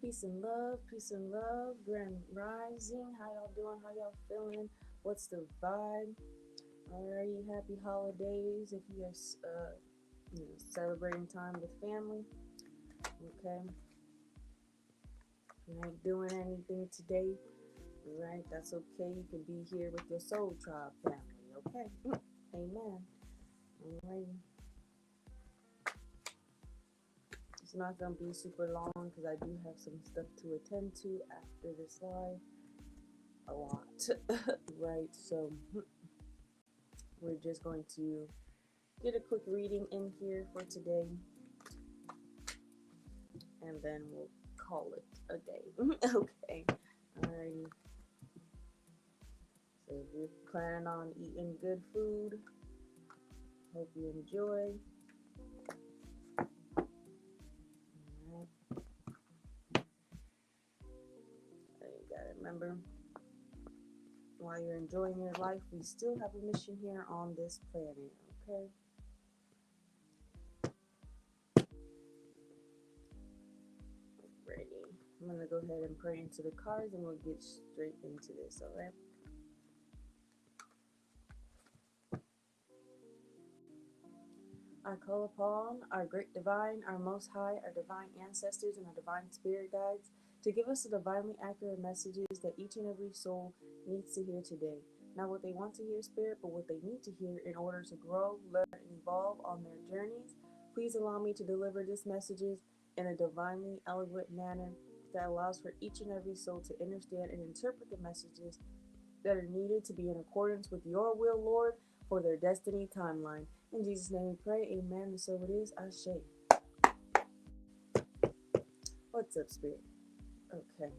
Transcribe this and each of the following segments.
Peace and love, grand rising. How y'all doing? How y'all feeling? What's the vibe? Alrighty, happy holidays if you guys celebrating time with family. Okay, if you ain't doing anything today, right? That's okay. You can be here with your soul tribe family. Okay, amen. Alrighty, it's not gonna be super long because I do have some stuff to attend to after this live. A lot, right? So we're just going to get a quick reading in here for today, and then we'll call it a day. Okay. Alrighty. So if you're planning on eating good food, hope you enjoy. Alright. You gotta remember, while you're enjoying your life, we still have a mission here on this planet. Okay. Ready. I'm gonna go ahead and pray into the cards, and we'll get straight into this. Alright. I call upon our great divine, our most high, our divine ancestors, and our divine spirit guides to give us the divinely accurate messages that each and every soul needs to hear today. Not what they want to hear, spirit, but what they need to hear in order to grow, learn, and evolve on their journeys. Please allow me to deliver these messages in a divinely eloquent manner that allows for each and every soul to understand and interpret the messages that are needed to be in accordance with your will, Lord, for their destiny timeline. In Jesus' name we pray, amen, and so it is, Ashe. What's up, Spirit? Okay.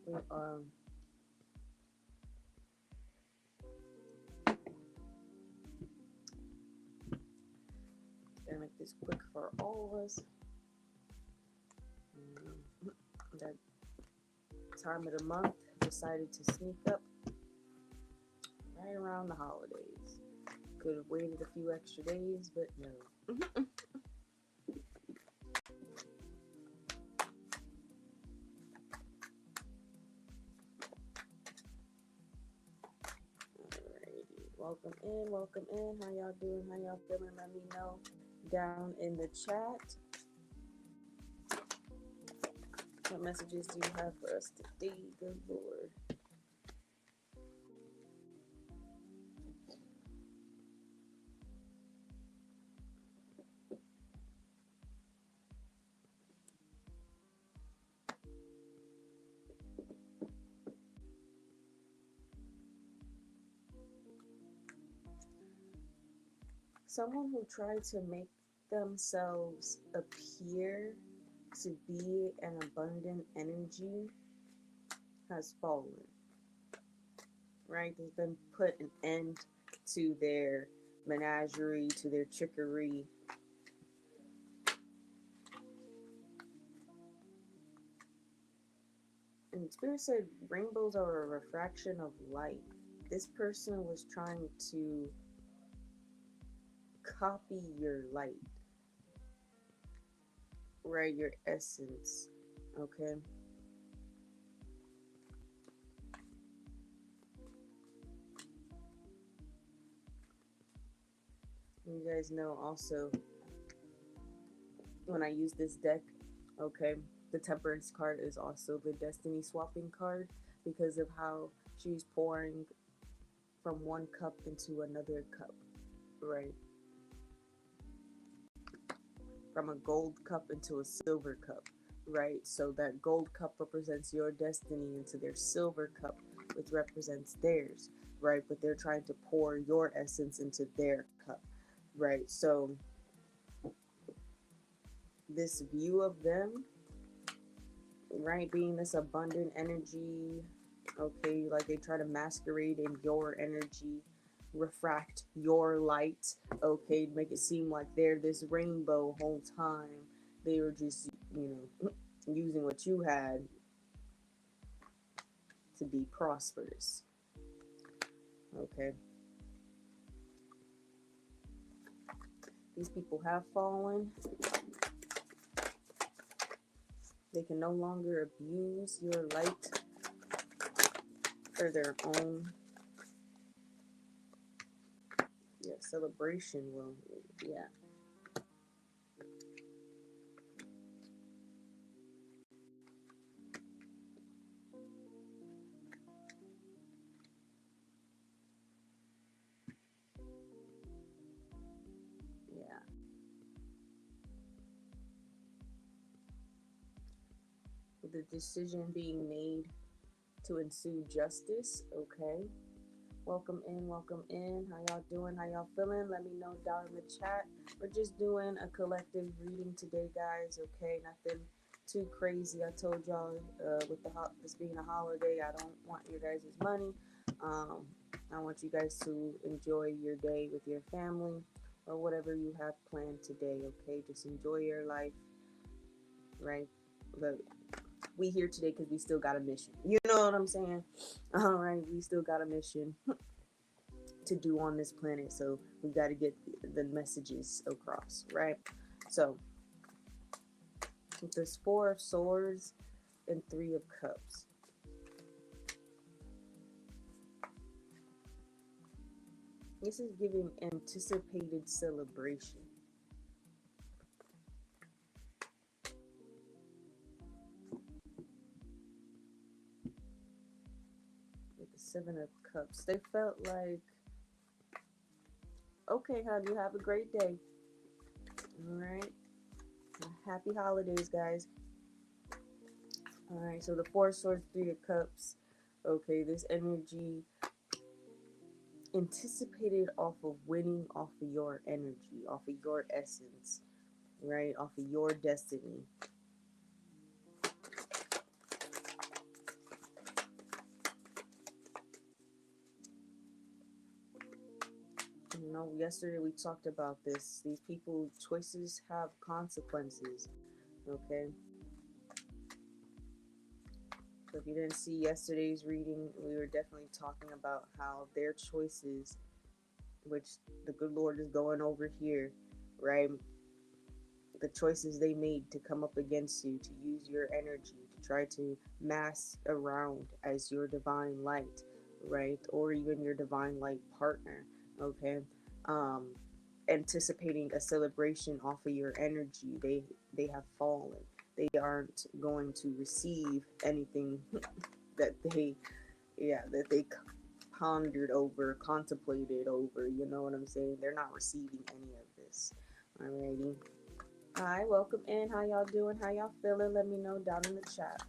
We are gonna make this quick for all of us. That time of the month decided to sneak up right around the holidays. Could have waited a few extra days, but no. Alrighty. Welcome in, welcome in. How y'all doing? How y'all feeling? Let me know down in the chat. What messages do you have for us today, good Lord? Someone who tried to make themselves appear to be an abundant energy has fallen, right? There's been put an end to their menagerie, to their trickery. And Spirit said rainbows are a refraction of light. This person was trying to copy your light, right? Your essence, okay? You guys know also when I use this deck, okay, the Temperance card is also the Destiny swapping card because of how she's pouring from one cup into another cup, right? From a gold cup into a silver cup, right? So that gold cup represents your destiny into their silver cup, which represents theirs, right? But they're trying to pour your essence into their cup, right? So this view of them, right, being this abundant energy, okay, like they try to masquerade in your energy, refract your light, okay, make it seem like they're this rainbow whole time. They were just, using what you had to be prosperous, okay. These people have fallen. They can no longer abuse your light for their own celebration. Will, yeah. Yeah. With the decision being made to ensue justice, okay. Welcome in, welcome in. How y'all doing? How y'all feeling? Let me know down in the chat. We're just doing a collective reading today, guys. Okay, nothing too crazy. I told y'all with this being a holiday, I don't want your guys' money. Um, I want you guys to enjoy your day with your family or whatever you have planned today. Okay, just enjoy your life, right? But we here today because we still got a mission. You know what I'm saying? All right, we still got a mission to do on this planet, so we got to get the messages across, right? So there's 4 of swords and 3 of cups. This is giving anticipated celebration. With the 7 of cups, they felt like, okay, hon, you have a great day. All right, happy holidays, guys. All right, so the 4 of swords, 3 of cups. Okay, this energy anticipated off of winning off of your energy, off of your essence, right? Off of your destiny. You know, yesterday we talked about this. These people, choices have consequences, okay? So if you didn't see yesterday's reading, we were definitely talking about how their choices, which the good Lord is going over here, right? The choices they made to come up against you, to use your energy, to try to mask around as your divine light, right? Or even your divine light partner, okay? Um, anticipating a celebration off of your energy, they have fallen. They aren't going to receive anything that they pondered over, contemplated over. You know what I'm saying? They're not receiving any of this. Alrighty. Hi, welcome in. How y'all doing? How y'all feeling? Let me know down in the chat.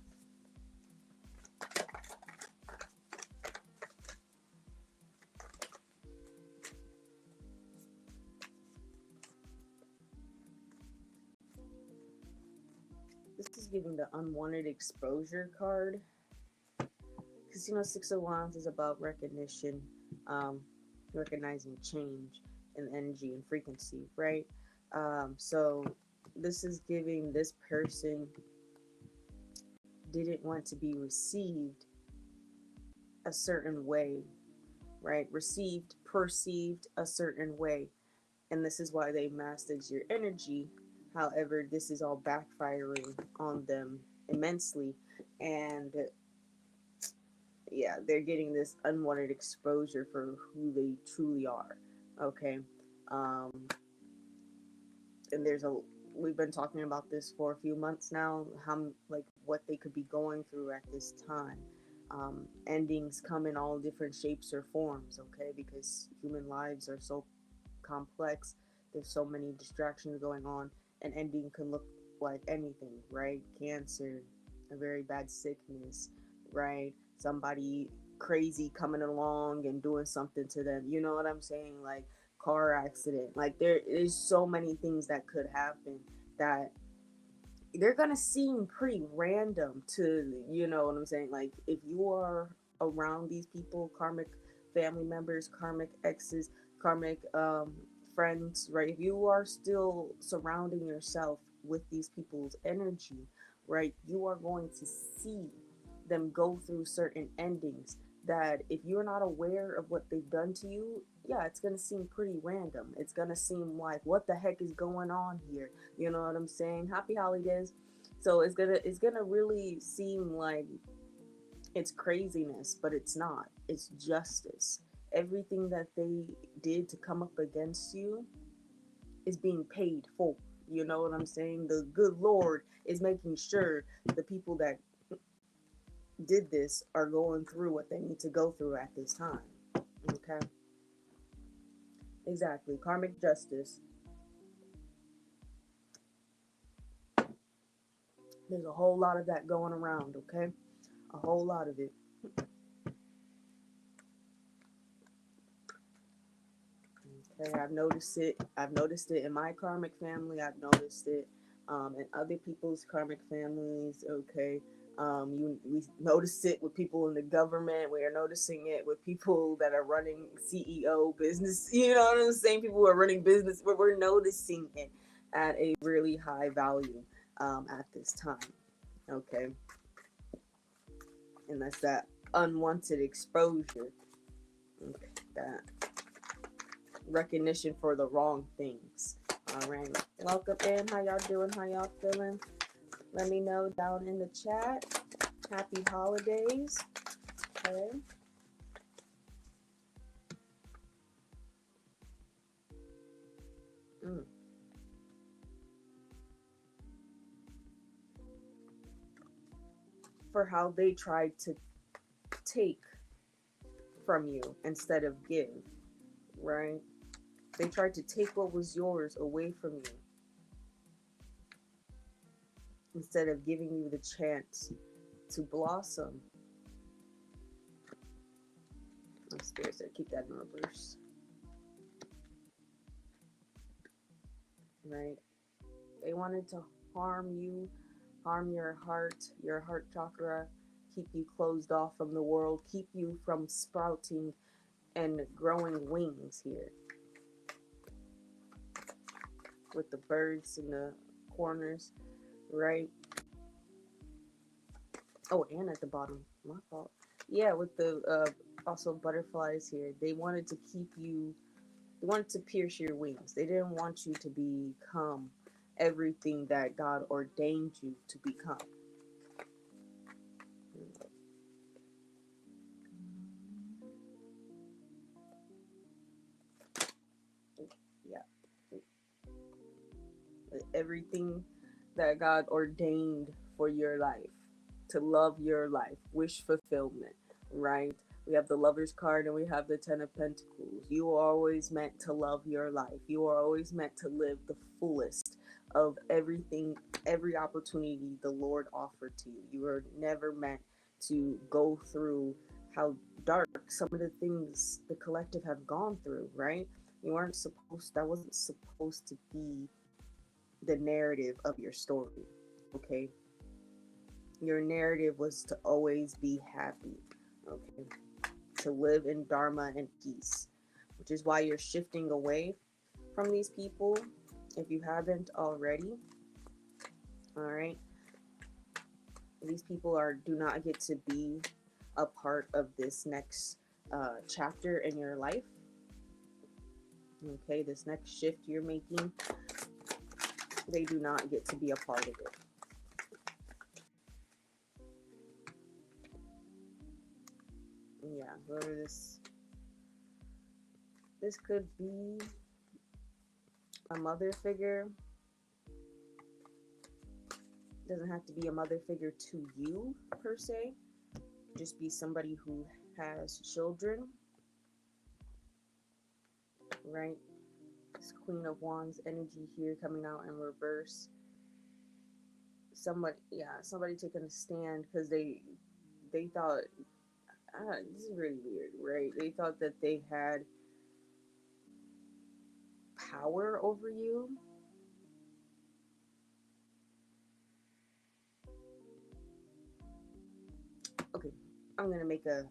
This is giving the unwanted exposure card. Because, you know, 6 of Wands is about recognition, recognizing change in energy and frequency, right? So this is giving this person didn't want to be received a certain way, right? Received, perceived a certain way. And this is why they mastered your energy. However, this is all backfiring on them immensely. And yeah, they're getting this unwanted exposure for who they truly are. Okay. Um, and we've been talking about this for a few months now, how, like, what they could be going through at this time. Endings come in all different shapes or forms, okay, because human lives are so complex. There's so many distractions going on. An ending can look like anything, right? Cancer, a very bad sickness, right? Somebody crazy coming along and doing something to them. You know what I'm saying? Like car accident. Like there is so many things that could happen that they're gonna seem pretty random to, you know what I'm saying? Like if you are around these people, karmic family members, karmic exes, karmic friends, right? If you are still surrounding yourself with these people's energy, right, you are going to see them go through certain endings that if you're not aware of what they've done to you, yeah, it's gonna seem pretty random. It's gonna seem like, what the heck is going on here? You know what I'm saying? Happy holidays. So it's gonna really seem like it's craziness, but it's not. It's justice. Everything that they did to come up against you is being paid for. You know what I'm saying? The good Lord is making sure the people that did this are going through what they need to go through at this time. Okay? Exactly. Karmic justice. There's a whole lot of that going around, okay? A whole lot of it. Okay, I've noticed it. I've noticed it in my karmic family. I've noticed it in other people's karmic families. Okay, we notice it with people in the government. We are noticing it with people that are running CEO business. You know what I'm saying? People who are running business. We're noticing it at a really high value at this time. Okay, and that's that unwanted exposure. Okay, that recognition for the wrong things. All right. Welcome in. How y'all doing? How y'all feeling? Let me know down in the chat. Happy holidays. Okay. Mm. For how they tried to take from you instead of give, right? They tried to take what was yours away from you instead of giving you the chance to blossom. I'm scared, so keep that in reverse. Right? They wanted to harm you, harm your heart chakra, keep you closed off from the world, keep you from sprouting and growing wings here. With the birds in the corners, right? Oh, and at the bottom, my fault. Yeah, with the also butterflies here. They wanted to keep you. They wanted to pierce your wings. They didn't want you to become everything that God ordained you to become. Yeah, everything that God ordained for your life, to love your life, wish fulfillment, right? We have the Lover's card and we have the Ten of Pentacles. You are always meant to love your life. You are always meant to live the fullest of everything, every opportunity the Lord offered to you. You are never meant to go through how dark some of the things the collective have gone through, right? You weren't supposed, that wasn't supposed to be the narrative of your story, okay? Your narrative was to always be happy, okay? To live in dharma and peace, which is why you're shifting away from these people if you haven't already. All right, these people do not get to be a part of this next chapter in your life. Okay, this next shift you're making, they do not get to be a part of it. Yeah, whoever this could be a mother figure. Doesn't have to be a mother figure to you per se. Just be somebody who has children, right? This Queen of Wands energy here coming out in reverse. Somebody taking a stand because they thought, this is really weird, right? They thought that they had power over you. Okay, I'm gonna make an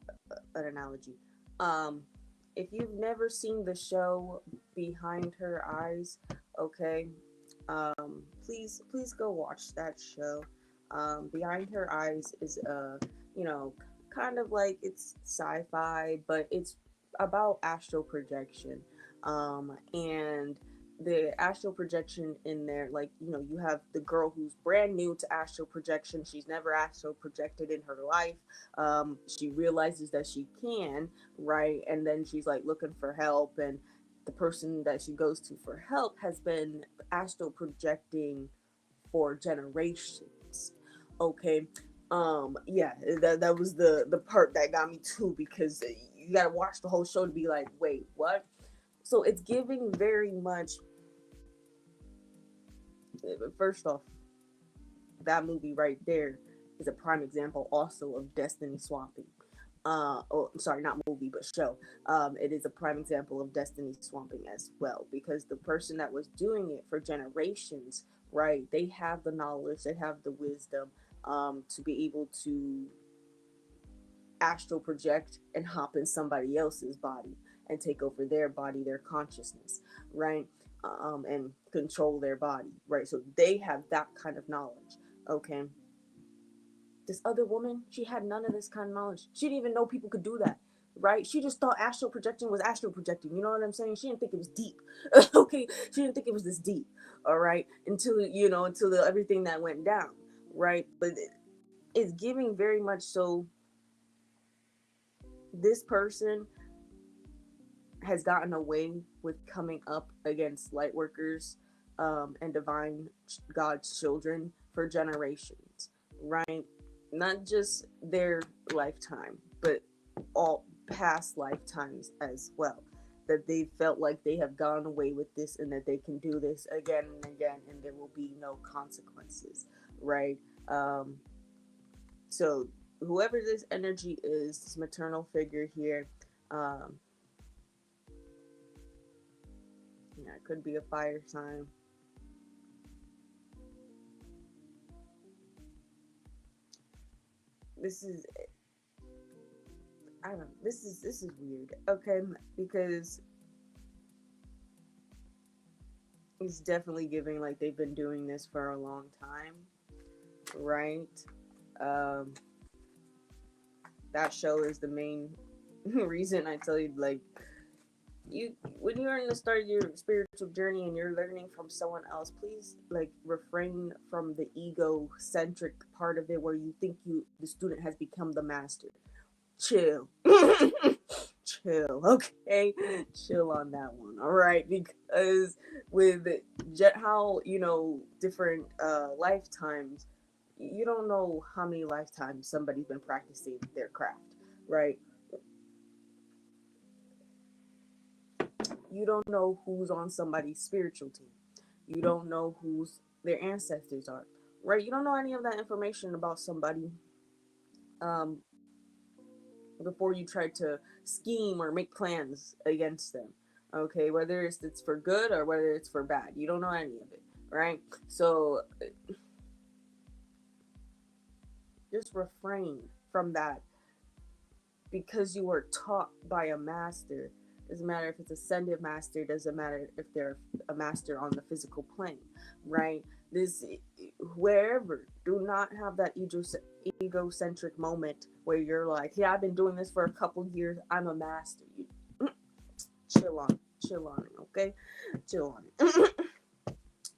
analogy. Um, if you've never seen the show Behind Her Eyes, okay, please go watch that show. Behind Her Eyes is you know, kind of like it's sci-fi, but it's about astral projection, and the astral projection in there, like, you know, you have the girl who's brand new to astral projection. She's never astral projected in her life. She realizes that she can, right? And then she's like looking for help, and the person that she goes to for help has been astral projecting for generations. Okay. Yeah, that was the part that got me too, because you gotta watch the whole show to be like, wait, what? So it's giving very much. First off, that movie right there is a prime example also of destiny swapping. Oh, sorry, not movie, but show. It is a prime example of destiny swapping as well, because the person that was doing it for generations, right? They have the knowledge, they have the wisdom, to be able to astral project and hop in somebody else's body and take over their body, their consciousness, right? And control their body, right? So they have that kind of knowledge. Okay. This other woman, she had none of this kind of knowledge. She didn't even know people could do that, right? She just thought astral projecting was astral projecting. You know what I'm saying? She didn't think it was deep. Okay, she didn't think it was this deep. All right, until everything that went down, right? But it's giving very much so. This person has gotten away with coming up against light workers, and divine God's children for generations, right? Not just their lifetime, but all past lifetimes as well. That they felt like they have gone away with this, and that they can do this again and again, and there will be no consequences, right? So whoever this energy is, this maternal figure here, um, yeah, it could be a fire sign. This is, I don't know, this is weird, okay? Because it's definitely giving like they've been doing this for a long time, right? Um, that show is the main reason I tell you, like, you when you're in the start of your spiritual journey and you're learning from someone else, please like refrain from the egocentric part of it where you think the student has become the master. Chill. Chill, okay? Chill on that one, all right? Because with how, different lifetimes, you don't know how many lifetimes somebody's been practicing their craft, right? You don't know who's on somebody's spiritual team. You don't know who's their ancestors are, right? You don't know any of that information about somebody, um, before you try to scheme or make plans against them. Okay, whether it's for good or whether it's for bad, you don't know any of it, right? So just refrain from that, because you were taught by a master. Doesn't matter if it's ascended master, doesn't matter if they're a master on the physical plane, right? This, wherever, do not have that egocentric moment where you're like, yeah, I've been doing this for a couple years, I'm a master. Chill on it, okay? Chill on it.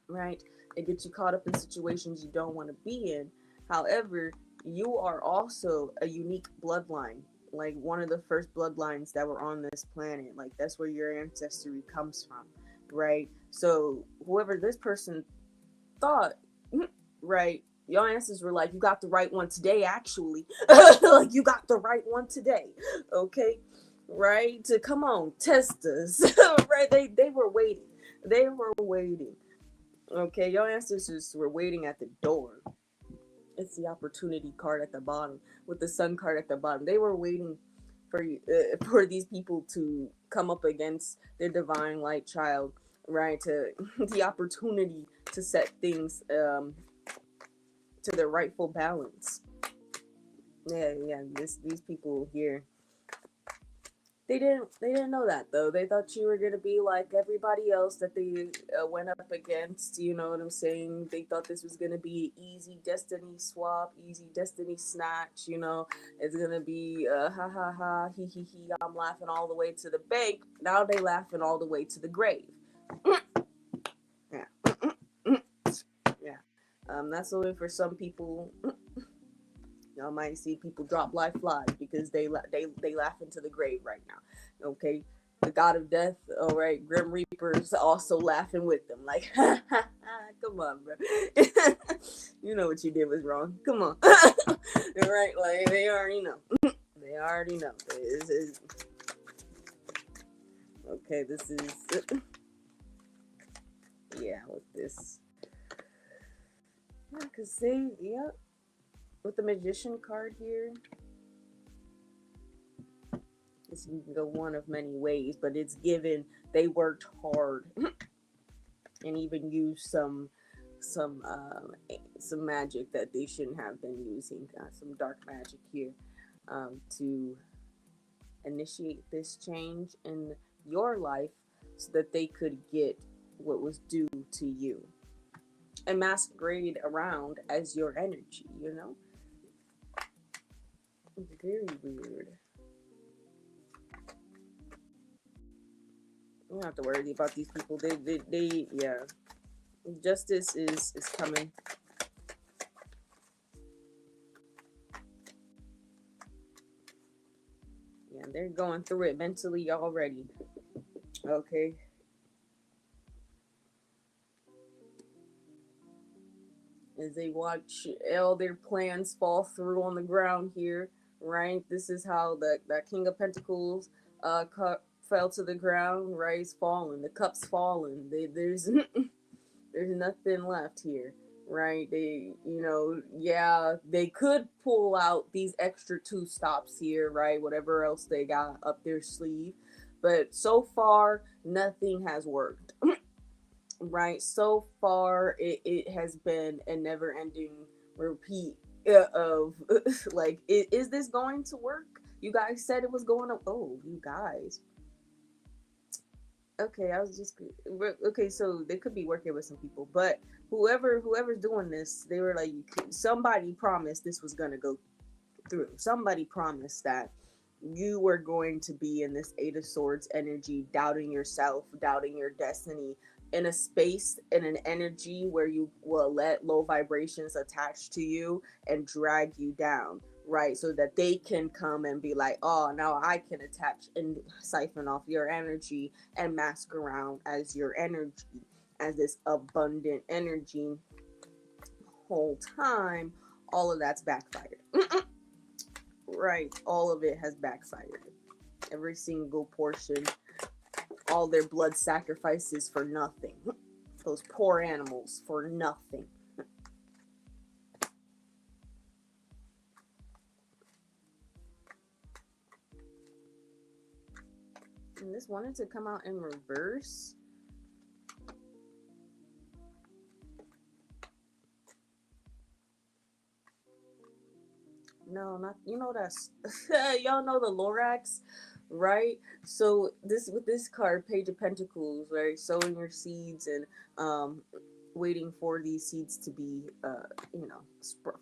Right? It gets you caught up in situations you don't want to be in. However, you are also a unique bloodline, like one of the first bloodlines that were on this planet. Like, that's where your ancestry comes from, right? So whoever this person thought, right, your ancestors were like, you got the right one today, actually. Like, you got the right one today, okay? Right? To come on, test us. Right? They were waiting. They were waiting. Okay, your ancestors were waiting at the door. It's the opportunity card at the bottom with the sun card at the bottom. They were waiting for these people to come up against their divine light child, right? To the opportunity to set things, to their rightful balance. Yeah. These people here, they didn't know that though. They thought you were gonna be like everybody else that they went up against. You know what I'm saying? They thought this was gonna be easy destiny swap, easy destiny snatch. It's gonna be ha ha ha, he. I'm laughing all the way to the bank. Now they laughing all the way to the grave. That's only for some people. Y'all might see people drop like flies because they laugh into the grave right now. Okay, the god of death. All right, Grim Reaper's also laughing with them. Like, come on, bro. You know what you did was wrong. Come on, right? Like they already know. They already know. Okay. This is yeah. With this, yeah, cause they with the magician card here. This can go one of many ways, but it's given they worked hard and even used some magic that they shouldn't have been using, some dark magic here, to initiate this change in your life so that they could get what was due to you and masquerade around as your energy, you know? Very weird. You don't have to worry about these people. They yeah. Justice is coming. Yeah, they're going through it mentally already. Okay. As they watch all their plans fall through on the ground here, right? This is how that King of Pentacles fell to the ground, right? He's fallen. The cup's fallen. There's there's nothing left here, right? They could pull out these extra 2 stops here, right? Whatever else they got up their sleeve, but so far nothing has worked. Right, so far it has been a never-ending repeat of like, is this going to work? You guys said it was going to. Oh, you guys. Okay, I was just okay. So they could be working with some people, but whoever's doing this, they were like, somebody promised this was gonna go through. Somebody promised that you were going to be in this 8 of Swords energy, doubting yourself, doubting your destiny, in a space, in an energy where you will let low vibrations attach to you and drag you down, right? So that they can come and be like, oh, now I can attach and siphon off your energy and mask around as your energy, as this abundant energy. Whole time, all of that's backfired. Right, all of it has backfired. Every single portion, all their blood sacrifices for nothing. Those poor animals for nothing. And this wanted to come out in reverse. No, not, that's y'all know the Lorax, right? So this, with this card, Page of Pentacles, right? Sowing your seeds and waiting for these seeds to be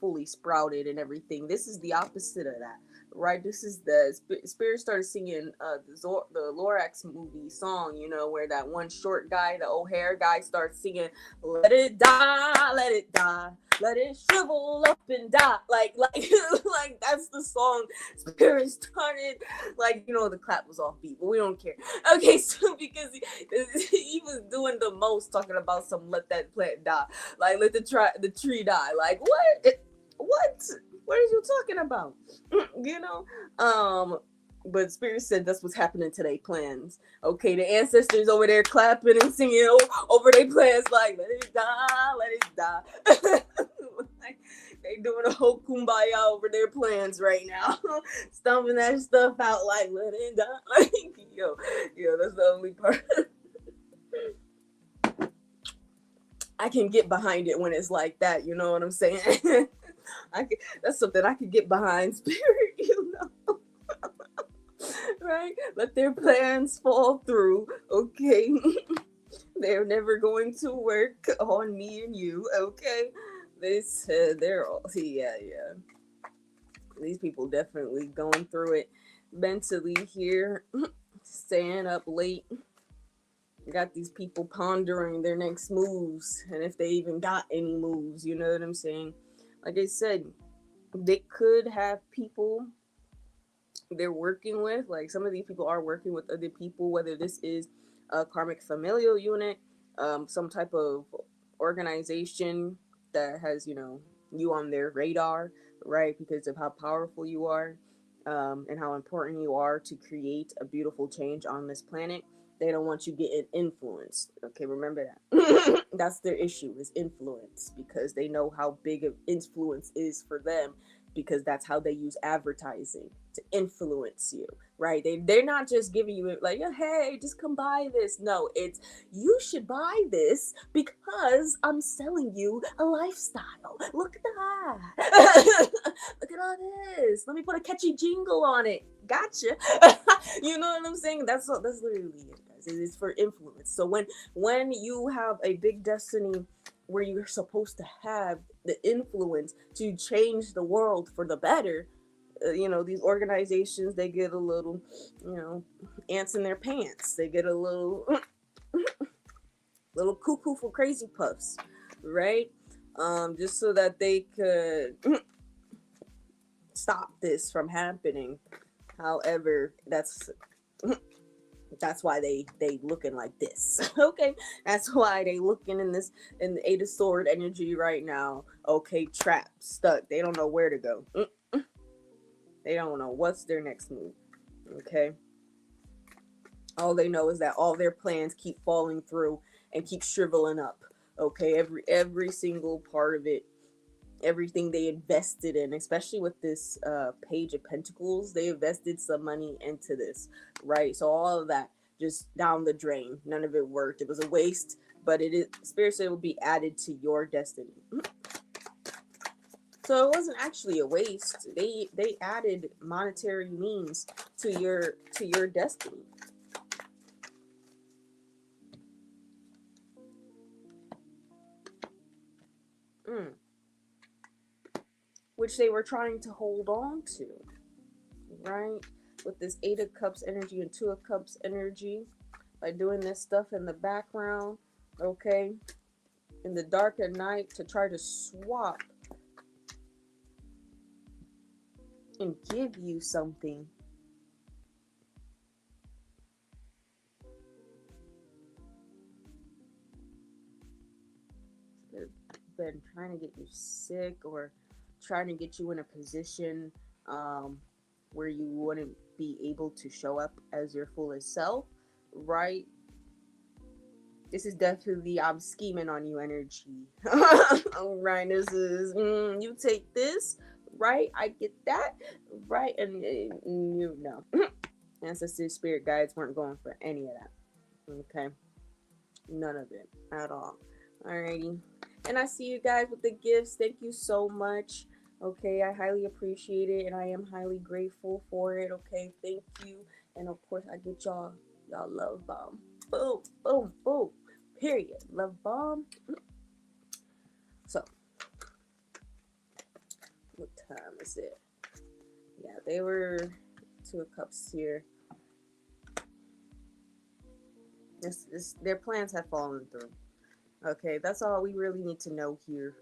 fully sprouted and everything. This is the opposite of that, right? This is the Spirit started singing the Lorax movie song, where that one short guy, the O'Hare guy, starts singing, "Let it die, let it die, let it shrivel up and die." Like like that's the song. Spirit started, the clap was off beat, but we don't care. Okay, so because he was doing the most, talking about some "let that plant die," like let the tree die. Like what are you talking about? But Spirit said that's what's happening to their plans. Okay, the ancestors over there clapping and singing over their plans, like, let it die, let it die. Like, they doing a whole kumbaya over their plans right now. Stomping that stuff out like, let it die. Like, yo, that's the only part. I can get behind it when it's like that, you know what I'm saying? That's something I could get behind, Spirit, right? Let their plans fall through, okay? They're never going to work on me and you, okay? They said they're all, yeah. These people definitely going through it mentally here, staying up late, You got these people pondering their next moves and if they even got any moves, you know what I'm saying? Like I said, they could have people they're working with. Like some of these people are working with other people, whether this is a karmic familial unit, some type of organization that has, you on their radar, right? Because of how powerful you are, and how important you are to create a beautiful change on this planet. They don't want you getting influenced. Okay, remember that. That's their issue is influence because they know how big of influence is for them because that's how they use advertising to influence you, right? They're not just giving you like, hey, just come buy this. No, it's you should buy this because I'm selling you a lifestyle. Look at that. Look at all this. Let me put a catchy jingle on it. Gotcha. You know what I'm saying? That's literally it, guys. It's for influence. So when you have a big destiny where you're supposed to have the influence to change the world for the better, these organizations, they get a little, ants in their pants. They get a little little cuckoo for crazy puffs, right? Just so that they could stop this from happening. However, that's why they looking like this. Okay, that's why they looking in the Eight of Sword energy right now. Okay, trapped, stuck. They don't know where to go. They don't know what's their next move. Okay, all they know is that all their plans keep falling through and keep shriveling up. Okay, every single part of it, everything they invested in, especially with this Page of Pentacles, they invested some money into this, right? So all of that just down the drain. None of it worked. It was a waste, but it is spiritually will be added to your destiny. So it wasn't actually a waste. They added monetary means to your destiny. Mm. Which they were trying to hold on to, right? With this Eight of Cups energy and Two of Cups energy, by doing this stuff in the background, okay, in the dark at night to try to swap and give you something. They've been trying to get you sick or trying to get you in a position where you wouldn't be able to show up as your fullest self, right? This is definitely I'm scheming on you energy. All right, this is you take this, right? I get that, right? And you know, ancestors, spirit guides weren't going for any of that. Okay, none of it at all. Alrighty, and I see you guys with the gifts. Thank you so much. Okay, I highly appreciate it, and I am highly grateful for it. Okay, thank you, and of course I get y'all love bomb. Boom, boom, boom. Period. Love bomb. So, what time is it? Yeah, they were Two of Cups here. Their plans have fallen through. Okay, that's all we really need to know here.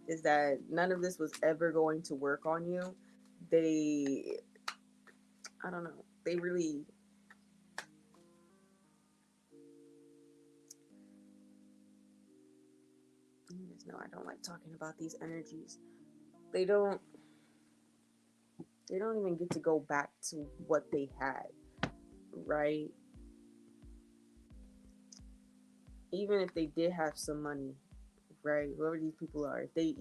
Is that none of this was ever going to work on you. They, I don't know, they really, you guys know I don't like talking about these energies. They don't, they don't even get to go back to what they had, right? Even if they did have some money, right? Whoever these people are, if they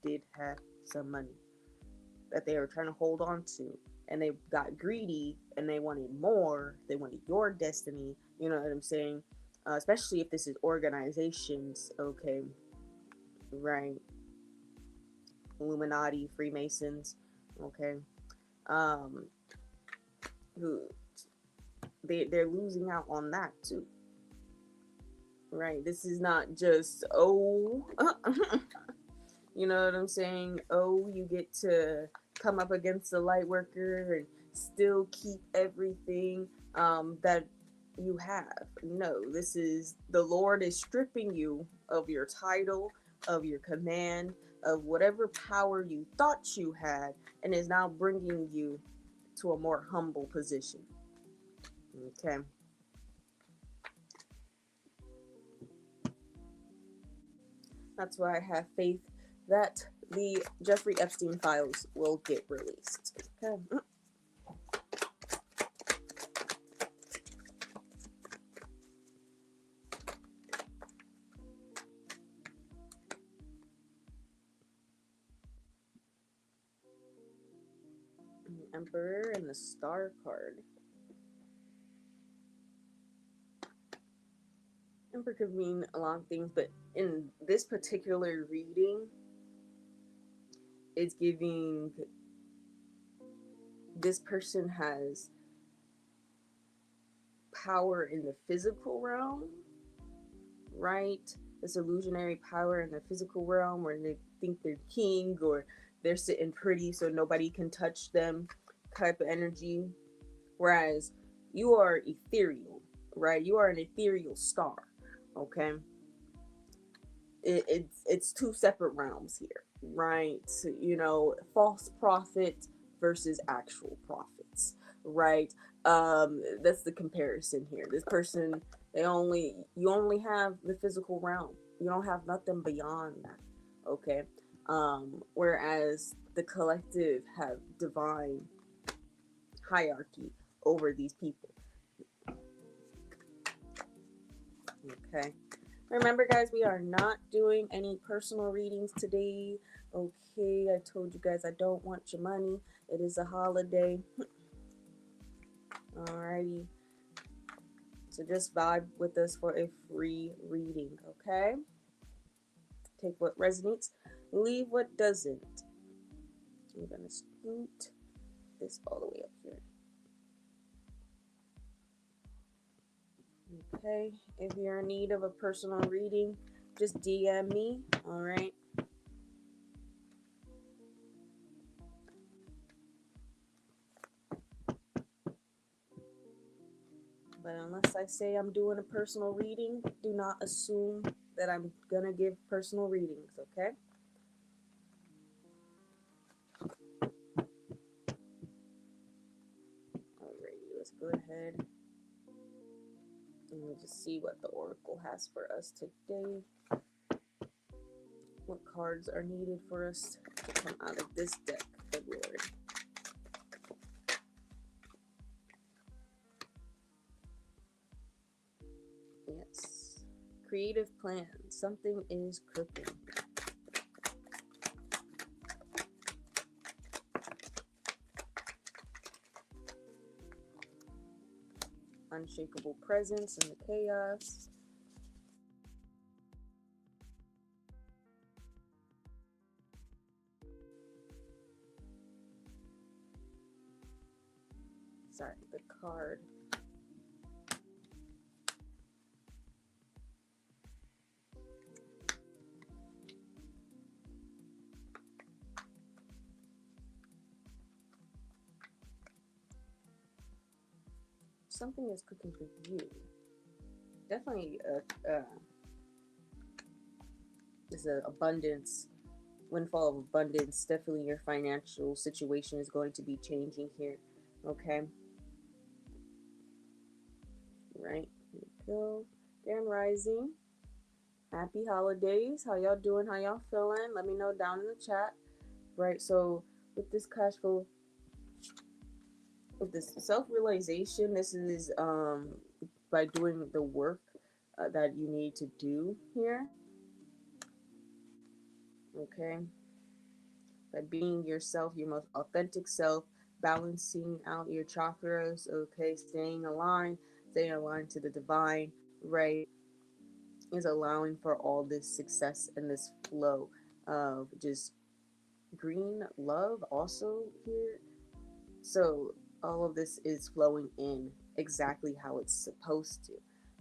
did have some money that they were trying to hold on to, and they got greedy and they wanted more, they wanted your destiny. You know what I'm saying? Especially if this is organizations, okay, right? Illuminati, Freemasons, okay, um, who they're losing out on that too, right? This is not just you know what I'm saying? Oh, you get to come up against the light worker and still keep everything that you have. No, this is the Lord is stripping you of your title, of your command, of whatever power you thought you had, and is now bringing you to a more humble position. Okay. That's why I have faith that the Jeffrey Epstein files will get released. Okay. Emperor and the Star card. Emperor could mean a lot of things, but in this particular reading, it's giving this person has power in the physical realm, right? This illusionary power in the physical realm where they think they're king or they're sitting pretty so nobody can touch them type of energy. Whereas you are ethereal, right? You are an ethereal star, okay? It's two separate realms here, right? You know, false prophet versus actual prophets, right? That's the comparison here. This person, you only have the physical realm. You don't have nothing beyond that, okay? Whereas the collective have divine hierarchy over these people. Okay. Remember, guys, we are not doing any personal readings today. Okay, I told you guys I don't want your money. It is a holiday. Alrighty. So just vibe with us for a free reading, okay? Take what resonates, leave what doesn't. I'm gonna scoot this all the way up here. Okay, if you're in need of a personal reading, just DM me, alright? But unless I say I'm doing a personal reading, do not assume that I'm gonna give personal readings, okay? Alrighty, let's go ahead and we'll just see what the Oracle has for us today. What cards are needed for us to come out of this deck, good Lord. Yes. Creative plan. Something is cooking. Unshakable presence in the chaos. Sorry, the card. Something is cooking for you. Definitely is an abundance, windfall of abundance. Definitely your financial situation is going to be changing here. Okay. Right. Here we go. Grand Rising. Happy holidays. How y'all doing? How y'all feeling? Let me know down in the chat. Right. So with this cash flow, with this self-realization, this is by doing the work that you need to do here. Okay. By being yourself, your most authentic self, balancing out your chakras, okay, staying aligned to the divine, right, is allowing for all this success and this flow of just green love also here. So all of this is flowing in exactly how it's supposed to,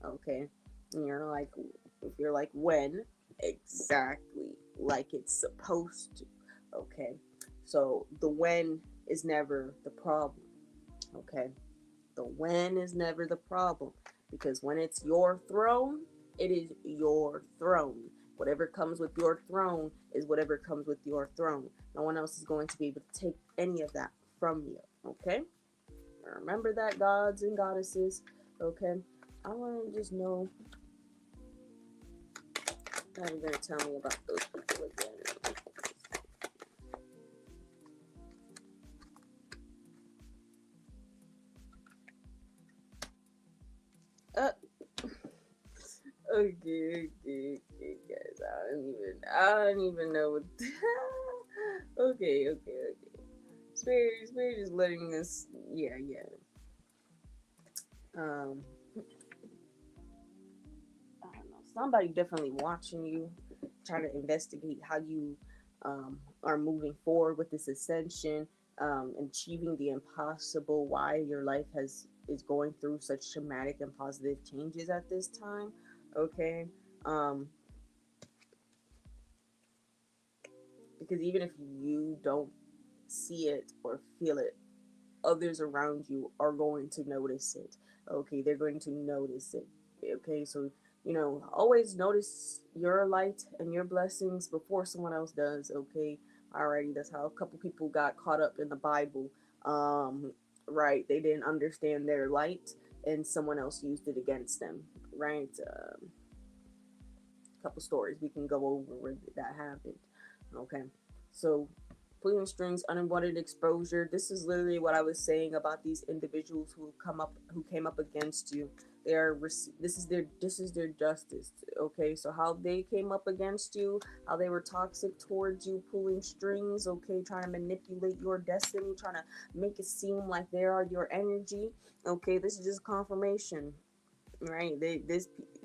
okay? And you're like, if you're like, when? Exactly like it's supposed to, okay? So the when is never the problem, okay? The when is never the problem. because when it's your throne, it is your throne. Whatever comes with your throne is whatever comes with your throne. No one else is going to be able to take any of that from you. Okay? Remember that, gods and goddesses. Okay? I want to just know how you're going to tell me about those people again. Uh, okay, guys. I don't even know what. Okay. Spirit is letting us. Yeah. Um, I don't know. Somebody definitely watching you, trying to investigate how you are moving forward with this ascension, achieving the impossible. Why your life is going through such traumatic and positive changes at this time. Okay. Um, because even if you don't see it or feel it, others around you are going to notice it. Okay, they're going to notice it. Okay, so always notice your light and your blessings before someone else does. Okay, alrighty, that's how a couple people got caught up in the Bible. Right, they didn't understand their light, and someone else used it against them. Right, couple stories we can go over where that happened. Okay, so pulling strings, unwanted exposure. This is literally what I was saying about these individuals who came up against you. They are this is their justice. Okay, so how they came up against you, how they were toxic towards you, pulling strings. Okay, trying to manipulate your destiny, trying to make it seem like they are your energy. Okay, this is just confirmation, right?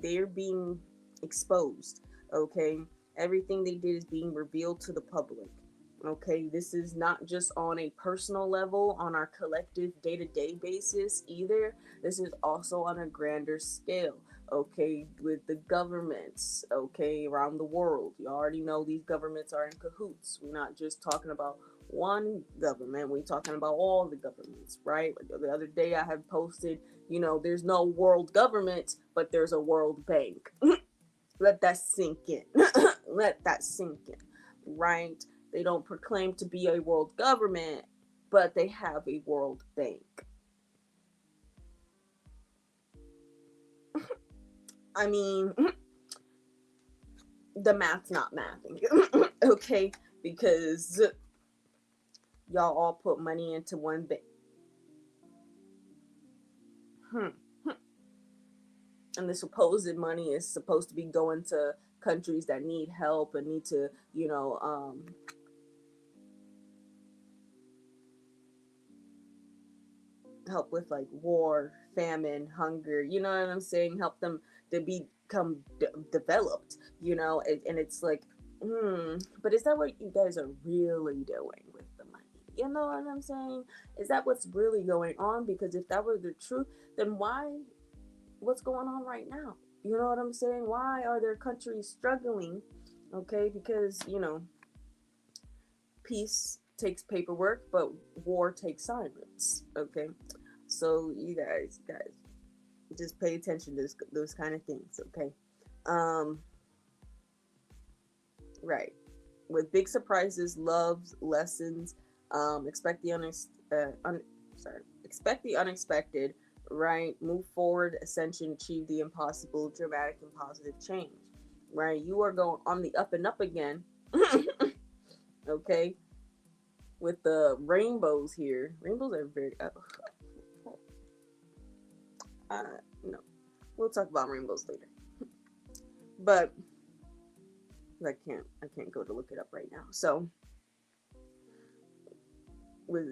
They're being exposed. Okay, everything they did is being revealed to the public. Okay, this is not just on a personal level, on our collective day-to-day basis either. This is also on a grander scale. Okay, with the governments, okay, around the world. You already know these governments are in cahoots. We're not just talking about one government, we're talking about all the governments, right? Like the other day I had posted, there's no world government, but there's a world bank. Let that sink in. Let that sink in, right? They don't proclaim to be a world government, but they have a world bank. I mean, the math's not mathing, okay? Because y'all all put money into one bank. And the supposed money is supposed to be going to countries that need help and need to, help with like war, famine, hunger. You know what I'm saying? Help them to become developed. And it's like, but is that what you guys are really doing with the money? You know what I'm saying? Is that what's really going on? Because if that were the truth, then why? What's going on right now? You know what I'm saying? Why are there countries struggling? Okay, because peace takes paperwork, but war takes silence. Okay, so you guys, just pay attention to those kind of things. Okay, um, right. With big surprises, loves, lessons, expect the expect the unexpected. Right, move forward, ascension, achieve the impossible, dramatic and positive change. Right, you are going on the up and up again. Okay, with the rainbows here. Rainbows are very. No, we'll talk about rainbows later. But I can't go to look it up right now. So with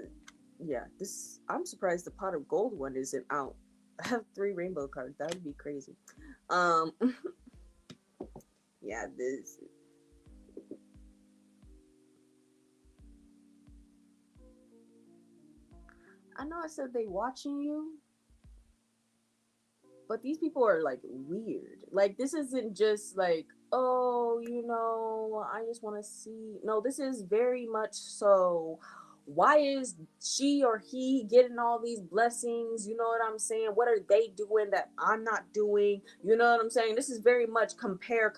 this, I'm surprised the pot of gold one isn't out. I have 3 rainbow cards. That would be crazy. Um, yeah, this. I know I said they watching you, but these people are like weird. Like this isn't just like, oh, I just want to see. No, this is very much so. Why is she or he getting all these blessings? You know what I'm saying? What are they doing that I'm not doing? You know what I'm saying? This is very much compare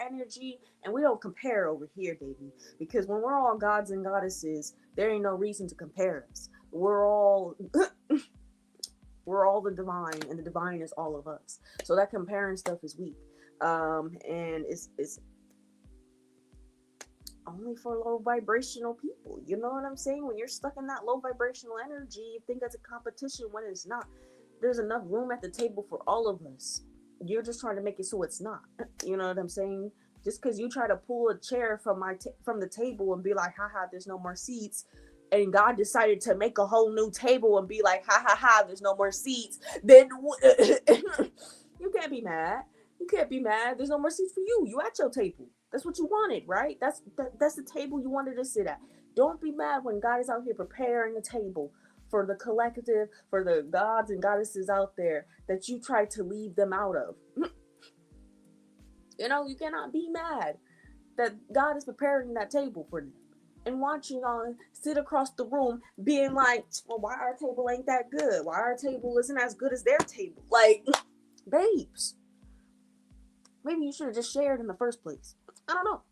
energy, and we don't compare over here, baby. Because when we're all gods and goddesses, there ain't no reason to compare us. We're all the divine, and the divine is all of us. So that comparing stuff is weak. And it's only for low vibrational people. You know what I'm saying? When you're stuck in that low vibrational energy, you think it's a competition when it's not. There's enough room at the table for all of us. You're just trying to make it so it's not. You know what I'm saying? Just because you try to pull a chair from the table and be like, haha, there's no more seats, and God decided to make a whole new table and be like, ha ha ha, there's no more seats, then you can't be mad. You can't be mad. There's no more seats for you. You at your table. That's what you wanted, right? That's the table you wanted to sit at. Don't be mad when God is out here preparing a table for the collective, for the gods and goddesses out there that you tried to leave them out of. You know, you cannot be mad that God is preparing that table for them. And watching on sit across the room being like, well, why our table ain't that good? Why our table isn't as good as their table? Like, babes, maybe you should have just shared in the first place. I don't know.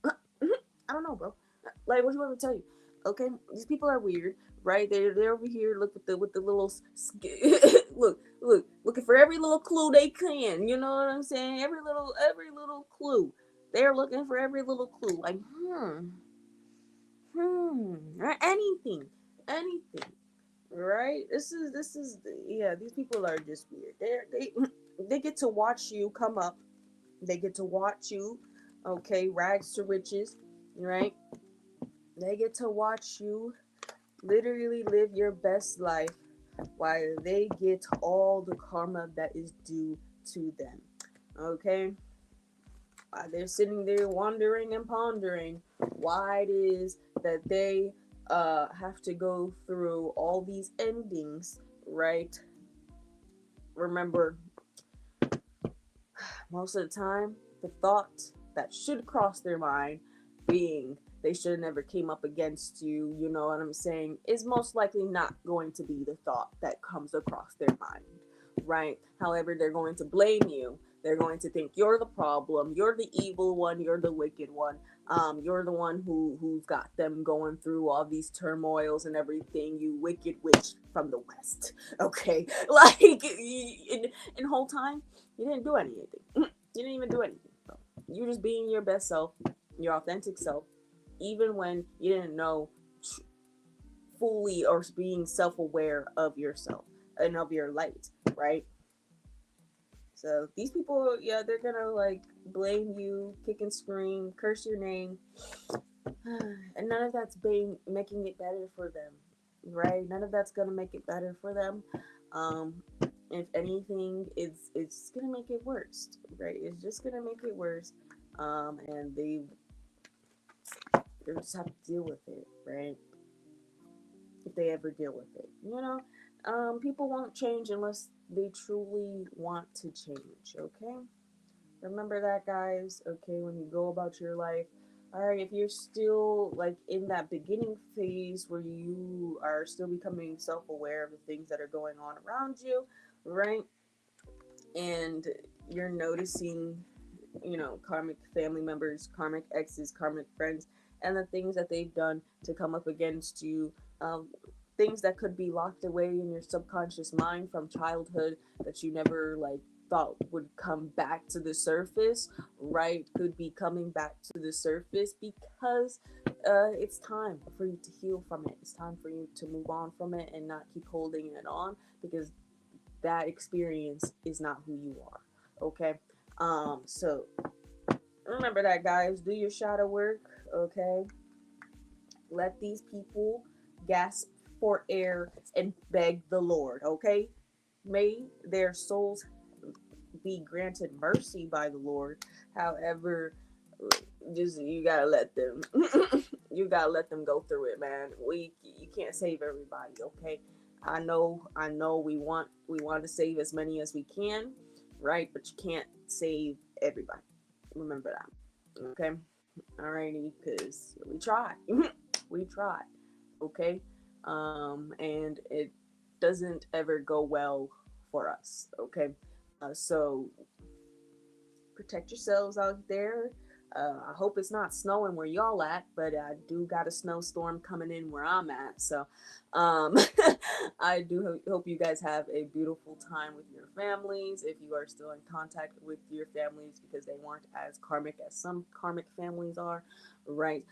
I don't know, bro. Like, what do you want me to tell you? Okay, these people are weird, right? They're over here. Look with the little looking for every little clue they can. You know what I'm saying? Every little clue. They're looking for every little clue. Like, or anything, right? This is yeah. These people are just weird. They get to watch you come up. They get to watch you, okay, rags to riches, right? They get to watch you literally live your best life while they get all the karma that is due to them, okay? While they're sitting there wondering and pondering why it is that they have to go through all these endings, right? Remember, most of the time, the thought that should cross their mind being they should have never came up against you, you know what I'm saying, is most likely not going to be the thought that comes across their mind, right? However, they're going to blame you. They're going to think you're the problem, you're the evil one, you're the wicked one. You're the one who's got them going through all these turmoils and everything. You wicked witch from the west, okay? Like, in whole time, you didn't do anything. You didn't even do anything. You just being your best self, your authentic self, even when you didn't know fully or being self-aware of yourself and of your light, right? So these people, yeah, they're gonna like blame you, kick and scream, curse your name, and none of that's making it better for them, right? None of that's gonna make it better for them. Um, if anything, it's gonna make it worse, right? It's just gonna make it worse, and they just have to deal with it, right? If they ever deal with it, people won't change unless they truly want to change. Okay, remember that, guys. Okay, when you go about your life. All right, if you're still like in that beginning phase where you are still becoming self-aware of the things that are going on around you, right? And you're noticing, karmic family members, karmic exes, karmic friends, and the things that they've done to come up against you, things that could be locked away in your subconscious mind from childhood that you never like thought would come back to the surface, right? Could be coming back to the surface because it's time for you to heal from it. It's time for you to move on from it and not keep holding it on, because that experience is not who you are. Okay. So remember that, guys. Do your shadow work. Okay. Let these people gasp for air and beg the Lord. Okay. May their souls be granted mercy by the Lord. However, just you gotta let them you gotta let them go through it, man. You can't save everybody, okay? I know we want to save as many as we can, right? But you can't save everybody. Remember that. Okay? Alrighty, because we try. We try. okay? And it doesn't ever go well for us, okay? So protect yourselves out there. I hope it's not snowing where y'all at, but I do got a snowstorm coming in where I'm at. So um, I do hope you guys have a beautiful time with your families. If you are still in contact with your families because they weren't as karmic as some karmic families are, right?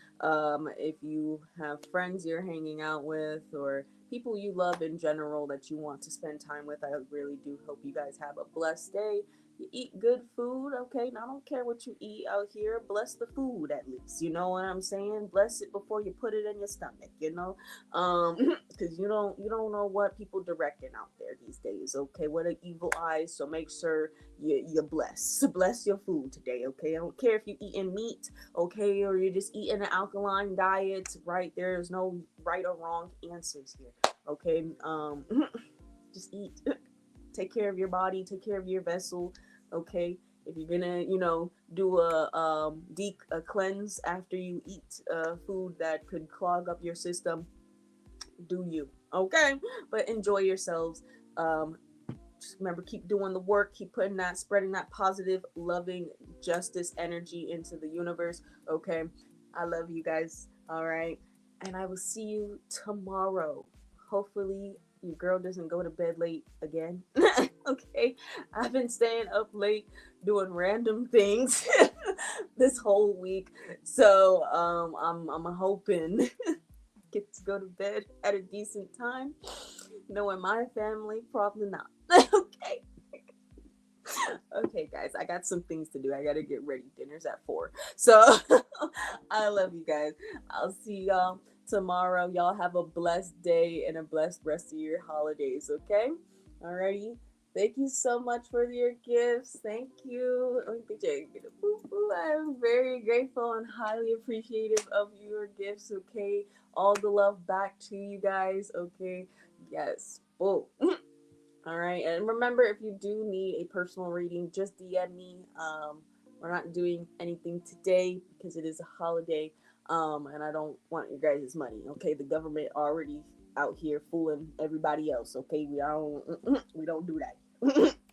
If you have friends you're hanging out with or people you love in general that you want to spend time with, I really do hope you guys have a blessed day. You eat good food, okay? Now, I don't care what you eat out here. Bless the food at least. You know what I'm saying? Bless it before you put it in your stomach. You know, because you don't know what people directing out there these days. Okay, what are evil eyes? So make sure you bless your food today. Okay, I don't care if you're eating meat, okay, or you're just eating an alkaline diet. Right? There's no right or wrong answers here. Okay, just eat. Take care of your body. Take care of your vessel. Okay, if you're gonna, do a cleanse after you eat food that could clog up your system, do you? Okay, but enjoy yourselves. Um, just remember, keep doing the work. Keep putting that, spreading that positive, loving, justice energy into the universe. Okay, I love you guys. All right, and I will see you tomorrow. Hopefully, your girl doesn't go to bed late again. Okay, I've been staying up late doing random things this whole week, so I'm hoping get to go to bed at a decent time. Knowing my family, probably not. Okay. Okay, guys, I got some things to do. I gotta get ready. Dinner's at 4. So I love you guys. I'll see y'all tomorrow. Y'all have a blessed day and a blessed rest of your holidays, okay? Alrighty. Thank you so much for your gifts. Thank you. I'm very grateful and highly appreciative of your gifts, okay? All the love back to you guys, okay? Yes. Oh. All right, and remember, if you do need a personal reading, just DM me. We're not doing anything today because it is a holiday, and I don't want your guys' money. Okay, the government already out here fooling everybody else. Okay, we don't do that.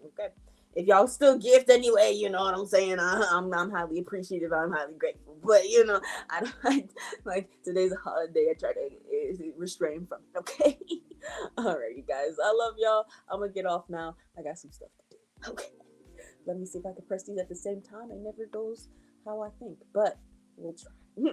Okay, if y'all still gift anyway, you know what I'm saying. I'm highly appreciative. I'm highly grateful, but I don't like today's a holiday. I try to restrain from it. Okay. All right, you guys. I love y'all. I'm gonna get off now. I got some stuff to do. Okay. Let me see if I can press these at the same time. It never goes how I think, but we'll try.